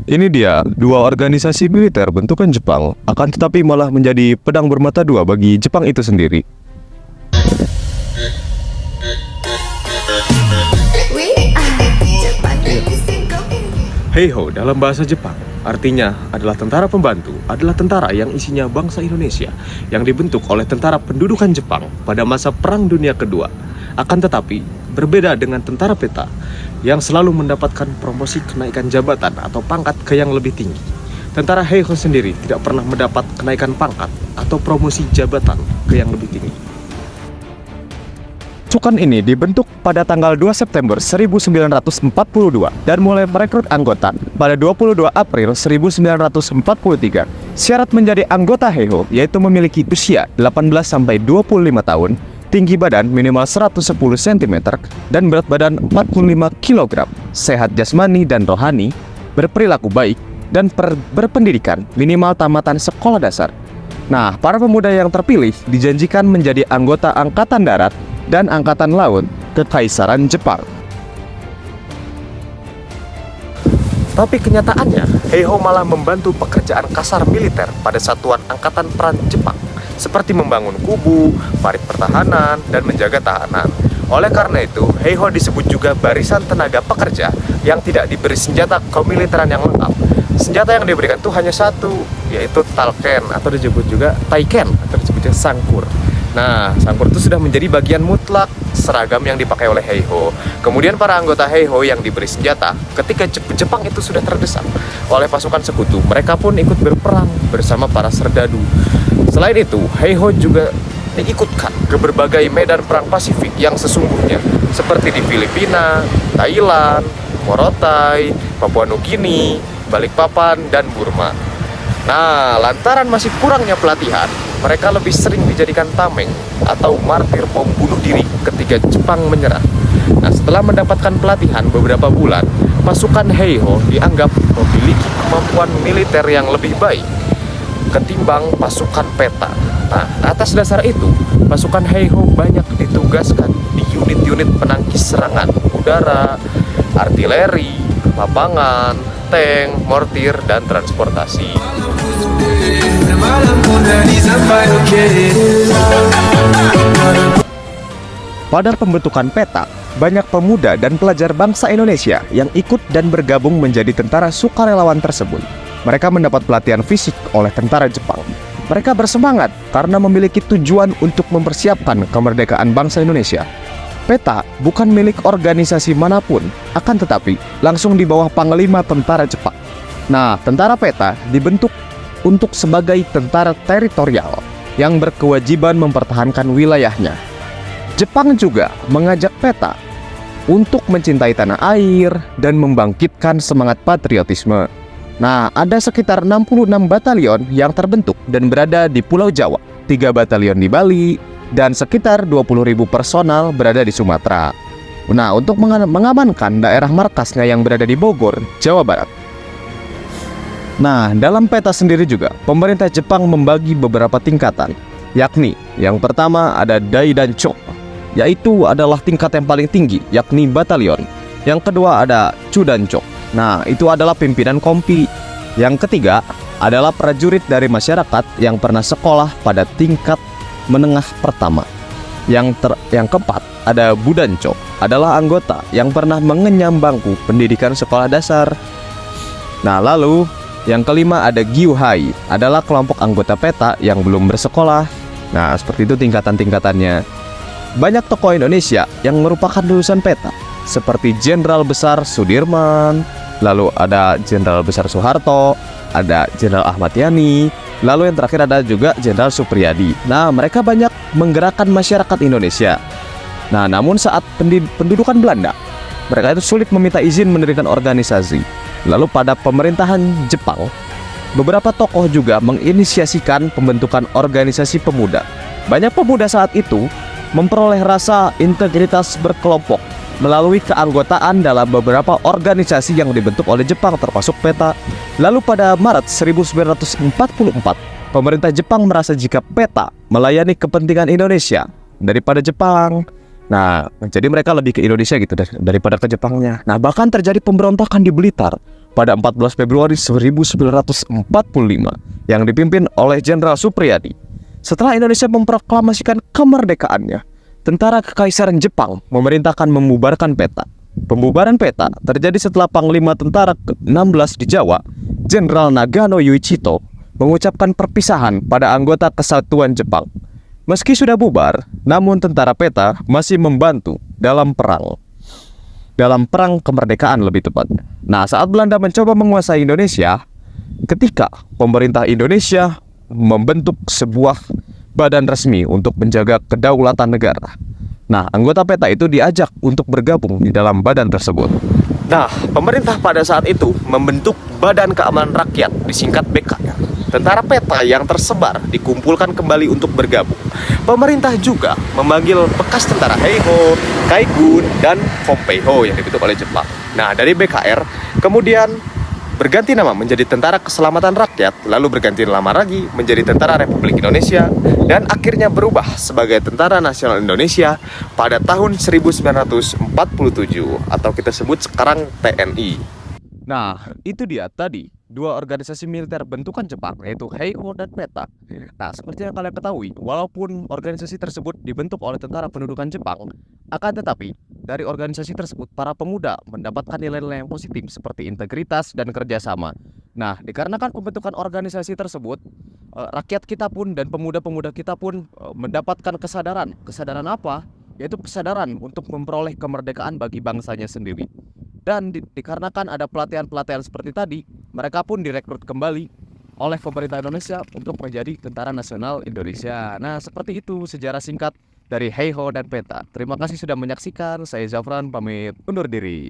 Ini dia, dua organisasi militer bentukan Jepang, akan tetapi malah menjadi pedang bermata dua bagi Jepang itu sendiri. Heiho dalam bahasa Jepang artinya adalah tentara pembantu, adalah tentara yang isinya bangsa Indonesia yang dibentuk oleh tentara pendudukan Jepang pada masa Perang Dunia Kedua. Akan tetapi berbeda dengan tentara peta yang selalu mendapatkan promosi kenaikan jabatan atau pangkat ke yang lebih tinggi. Tentara Heiho sendiri tidak pernah mendapat kenaikan pangkat atau promosi jabatan ke yang lebih tinggi. Pasukan ini dibentuk pada tanggal 2 September 1942 dan mulai merekrut anggota pada 22 April 1943. Syarat menjadi anggota Heiho yaitu memiliki usia 18-25 tahun, tinggi badan minimal 110 cm, dan berat badan 45 kg, sehat jasmani dan rohani, berperilaku baik, dan berpendidikan minimal tamatan sekolah dasar. Nah, para pemuda yang terpilih dijanjikan menjadi anggota Angkatan Darat dan Angkatan Laut Kekaisaran Jepang. Tapi kenyataannya, Heiho malah membantu pekerjaan kasar militer pada satuan Angkatan Perang Jepang, seperti membangun kubu, parit pertahanan, dan menjaga tahanan. Oleh karena itu, Heiho disebut juga barisan tenaga pekerja yang tidak diberi senjata kemiliteran yang lengkap. Senjata yang diberikan itu hanya satu, yaitu talken atau disebut juga taiken atau disebut juga sangkur. Nah, sangkur itu sudah menjadi bagian mutlak seragam yang dipakai oleh Heiho. Kemudian para anggota Heiho yang diberi senjata, ketika Jepang itu sudah terdesak oleh pasukan sekutu, mereka pun ikut berperang bersama para serdadu. Selain itu, Heiho juga diikutkan ke berbagai medan perang Pasifik yang sesungguhnya, seperti di Filipina, Thailand, Morotai, Papua Nugini, Balikpapan, dan Burma. Nah, lantaran masih kurangnya pelatihan, mereka lebih sering dijadikan tameng atau martir bom bunuh diri ketika Jepang menyerang. Nah, setelah mendapatkan pelatihan beberapa bulan, pasukan Heiho dianggap memiliki kemampuan militer yang lebih baik ketimbang pasukan peta. Nah, atas dasar itu, pasukan Heiho banyak ditugaskan di unit-unit penangkis serangan udara, artileri, lapangan, tank, mortir, dan transportasi. Pada pembentukan peta, banyak pemuda dan pelajar bangsa Indonesia yang ikut dan bergabung menjadi tentara sukarelawan tersebut. Mereka mendapat pelatihan fisik oleh tentara Jepang. Mereka bersemangat karena memiliki tujuan untuk mempersiapkan kemerdekaan bangsa Indonesia. Peta bukan milik organisasi manapun, akan tetapi langsung di bawah Panglima Tentara Jepang. Nah, tentara peta dibentuk untuk sebagai tentara teritorial yang berkewajiban mempertahankan wilayahnya. Jepang juga mengajak peta untuk mencintai tanah air dan membangkitkan semangat patriotisme. Nah, ada sekitar 66 batalion yang terbentuk dan berada di Pulau Jawa, 3 batalion di Bali, dan sekitar 20.000 personal berada di Sumatera. Nah, untuk mengamankan daerah markasnya yang berada di Bogor, Jawa Barat. Nah, dalam peta sendiri juga, pemerintah Jepang membagi beberapa tingkatan, yakni yang pertama ada Daidancho, yaitu adalah tingkat yang paling tinggi, yakni batalion. Yang kedua ada Chudancho, nah itu adalah pimpinan kompi. Yang ketiga adalah prajurit dari masyarakat yang pernah sekolah pada tingkat menengah pertama. Yang keempat ada Budancho, adalah anggota yang pernah mengenyam bangku pendidikan sekolah dasar. Nah, lalu yang kelima ada Gyuhai, adalah kelompok anggota peta yang belum bersekolah. Nah, seperti itu tingkatan-tingkatannya. Banyak tokoh Indonesia yang merupakan lulusan peta, seperti Jenderal Besar Sudirman, lalu ada Jenderal Besar Soeharto, ada Jenderal Ahmad Yani, lalu yang terakhir ada juga Jenderal Supriyadi. Nah, mereka banyak menggerakkan masyarakat Indonesia. Nah, namun saat pendudukan Belanda, mereka itu sulit meminta izin mendirikan organisasi. Lalu pada pemerintahan Jepang, beberapa tokoh juga menginisiasikan pembentukan organisasi pemuda. Banyak pemuda saat itu memperoleh rasa integritas berkelompok melalui keanggotaan dalam beberapa organisasi yang dibentuk oleh Jepang, termasuk peta. Lalu pada Maret 1944, pemerintah Jepang merasa jika peta melayani kepentingan Indonesia daripada Jepang. Nah, jadi mereka lebih ke Indonesia gitu daripada ke Jepangnya. Nah, bahkan terjadi pemberontakan di Blitar. pada 14 Februari 1945 yang dipimpin oleh Jenderal Supriyadi. Setelah Indonesia memproklamasikan kemerdekaannya, tentara Kekaisaran Jepang memerintahkan membubarkan PETA. Pembubaran PETA terjadi setelah Panglima Tentara ke-16 di Jawa, Jenderal Nagano Yuichito, mengucapkan perpisahan pada anggota Kesatuan Jepang. Meski sudah bubar, namun tentara PETA masih membantu dalam perang kemerdekaan lebih tepatnya. Nah, saat Belanda mencoba menguasai Indonesia, ketika pemerintah Indonesia membentuk sebuah badan resmi untuk menjaga kedaulatan negara. Nah, anggota PETA itu diajak untuk bergabung di dalam badan tersebut. Nah, pemerintah pada saat itu membentuk Badan Keamanan Rakyat, disingkat BKR. Tentara PETA yang tersebar dikumpulkan kembali untuk bergabung. Pemerintah juga memanggil bekas tentara Heiho, Kaigun, dan Pompeiho yang dibentuk oleh Jepang. Nah, dari BKR kemudian berganti nama menjadi Tentara Keselamatan Rakyat, lalu berganti nama lagi menjadi Tentara Republik Indonesia, dan akhirnya berubah sebagai Tentara Nasional Indonesia pada tahun 1947 atau kita sebut sekarang TNI. Nah, itu dia tadi dua organisasi militer bentukan Jepang, yaitu Heiho dan PETA. Nah, seperti yang kalian ketahui, walaupun organisasi tersebut dibentuk oleh tentara pendudukan Jepang, akan tetapi dari organisasi tersebut para pemuda mendapatkan nilai-nilai yang positif seperti integritas dan kerjasama. Nah, dikarenakan pembentukan organisasi tersebut, rakyat kita pun dan pemuda-pemuda kita pun mendapatkan kesadaran. Kesadaran apa? Yaitu kesadaran untuk memperoleh kemerdekaan bagi bangsanya sendiri. Dan dikarenakan ada pelatihan-pelatihan seperti tadi, mereka pun direkrut kembali oleh pemerintah Indonesia untuk menjadi Tentara Nasional Indonesia. Nah, seperti itu sejarah singkat dari Heiho dan PETA. Terima kasih sudah menyaksikan. Saya Zafran, pamit undur diri.